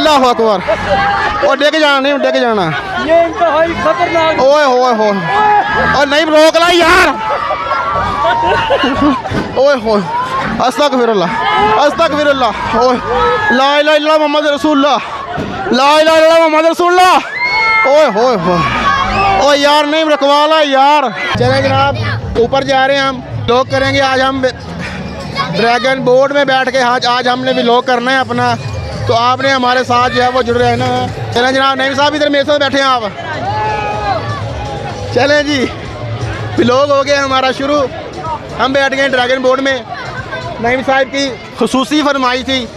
अल्लाह अकबर। और देख जाना नहीं, देख जाना। ये इंतहाई खतरनाक। ओए होए हो, और नहीं रोक ला यार। ओए होए, अस्तगफिरुल्लाह, अस्तगफिरुल्लाह। ओए ला इलाहा इल्लल्लाह मुहम्मद रसूलुल्लाह, ला इलाहा इल्लल्लाह मुहम्मद रसूलुल्लाह। ओए होए हो, ओ यार नहीं रखवाला यार। चलें जनाब, ऊपर जा रहे हैं हम, व्लॉग करेंगे आज हम ड्रैगन बोर्ड में बैठ के। आज हमने व्लॉग करना है अपना, तो आपने हमारे साथ जो है वो जुड़ रहना है। चलें जनाब, नईम साहब इधर मेरे साथ बैठे हैं आप। चलें जी, व्लॉग हो गया हमारा शुरू। हम बैठ गए ड्रैगन बोर्ड में। नईम साहब की खुसूसी फरमाई थी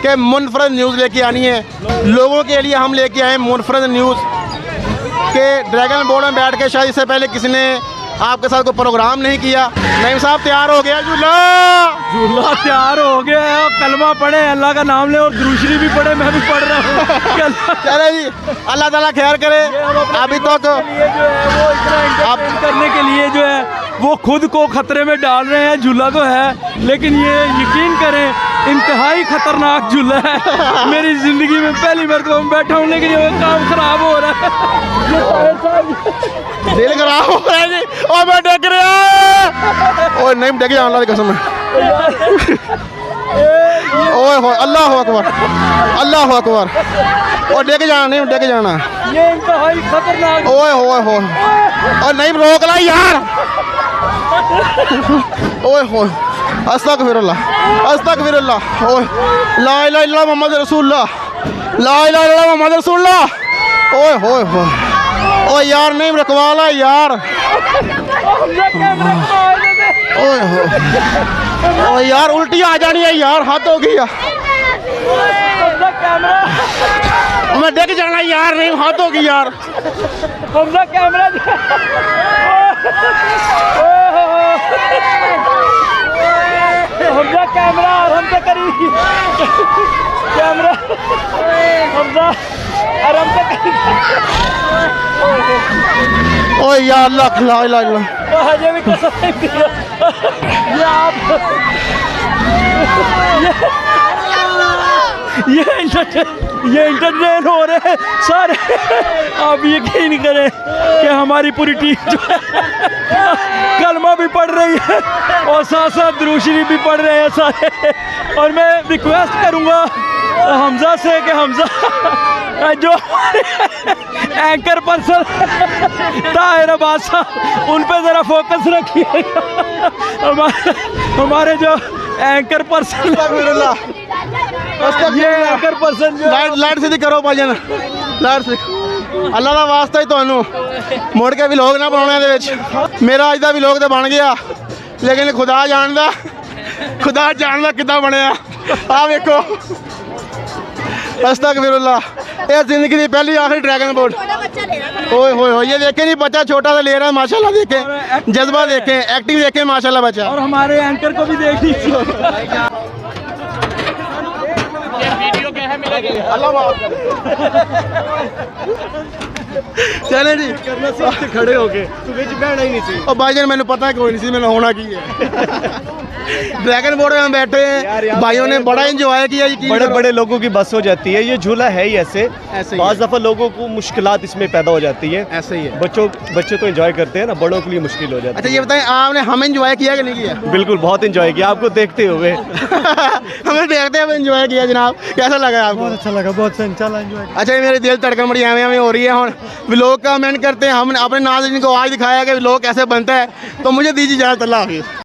कि मुनफरद न्यूज़ लेके आनी है लोगों के लिए। हम लेके आए मुनफरद न्यूज़ के ड्रैगन बोर्ड में बैठ के। शायद इससे पहले किसी ने आपके साथ कोई प्रोग्राम नहीं किया। नईम साहब तैयार हो गया, झूला तैयार हो गया है। कलमा पढ़े, अल्लाह का नाम ले, और दूसरी भी पढ़े, मैं भी पढ़ रहा हूँ। चले जी, अल्लाह ताला खैर करे। अभी तक आप करने के लिए जो है वो खुद को खतरे में डाल रहे हैं। झूला तो है, लेकिन ये यकीन करें इंतहाई खतरनाक झूला है। मेरी ज़िंदगी में पहली मरतबा बैठा हूँ, लेकिन ये काम खराब हो रहा है। दिल खराब हो रहा है जी। और मैं डग रहा, और नहीं डगे अल्लाह की कसम है। ओए हो, अल्लाह अकबर, अल्लाह अकबर। और देख जाना नहीं, देख जाना। ये इंतहाई खतरनाक। ओए होए हो, और नहीं रोक ला यार। ओए हो, अस्तगफिरुल्लाह, अस्तगफिरुल्लाह। ओए ला इलाहा इल्लल्लाह मुहम्मद रसूलुल्लाह, ला इलाहा इल्लल्लाह मुहम्मद रसूलुल्लाह। ओए होए हो, ओ यार नहीं रखवाला यार। ओए हो, ओ यार उल्टी आ जानी है यार, हाथ हो गया। मैं देख जाना यार, नहीं हाथ हो गई यार। हमजा कैमरा हमजा कैमरा और हम पे करी कैमरा हमजा और हम पे करी। ओ यार अल्लाह ला इलाहा इल्लल्लाह। हजे भी कसम नहीं दिया। ये इंटरटेन हो रहे हैं सारे। आप यकीन करें कि हमारी पूरी टीम जो है कलमा भी पढ़ रही है और साथ साथ दुरूशरी भी पढ़ रहे हैं सारे। और मैं रिक्वेस्ट करूंगा हमजा से कि हमजा जो एंकर पर्सन ताहिर अब्बास साहब, उन पे ज़रा फोकस रखिएगा। हमारे जो एंकर पर्सन, ये एंकर पर्सन जो लाइट सीधी करो भाईजान, लाइट से अल्लाह का वास्ता ही ਤੁਹਾਨੂੰ ਮੁੜ ਕੇ ਵਲੌਗ ਨਾ ਬਣਾਉਣੇ ਦੇ ਵਿੱਚ। ਮੇਰਾ ਅੱਜ ਦਾ ਵਲੌਗ ਤਾਂ ਬਣ ਗਿਆ, ਲੇਕਿਨ ਖੁਦਾ ਜਾਣਦਾ ਕਿੱਦਾਂ ਬਣਿਆ। ਆ ਵੇਖੋ, अस्तगफिरुल्लाह। ये जिंदगी की पहली आखिरी ड्रैगन बोर्ड। ओए होए होए, ये देखे नहीं बच्चा छोटा सा ले रहा है माशाल्लाह। देखें जज्बा, देखें एक्टिंग, देखें माशाल्लाह बच्चा। और हमारे एंकर को भी देख लीजिए। चले जी, खड़े हो गए तू बिच बैठना ही नहीं सी। और भाईजान मैंने पता है कोई नहीं सी, मैंने होना की है। ड्रैगन बोर्ड में बैठे हैं भाइयों ने बड़ा एंजॉय किया। बड़े बड़े लोगों की बस हो जाती है। ये झूला है ही ऐसे, बाज़ दफ़ा लोगों को मुश्किलात इसमें पैदा हो जाती है। ऐसे ही है, बच्चों तो एंजॉय करते हैं ना, बड़ों के लिए मुश्किल हो जाती है। अच्छा ये बताएं, आपने हम एंजॉय किया कि नहीं किया? बिल्कुल बहुत एंजॉय किया आपको देखते हुए। हमें देखते हुए एंजॉय किया जनाब। कैसा लगा आपको? बहुत अच्छा लगा, बहुत अच्छा एंजॉय। अच्छा मेरे दिल धड़कन बड़ी हमें हो रही है। हम व्लॉग कमेंट करते हैं, हमने अपने नाज़रीन को आज दिखाया कि व्लॉग कैसे बनता है। तो मुझे दीजिए इजाज़त, अल्लाह हाफ़िज़।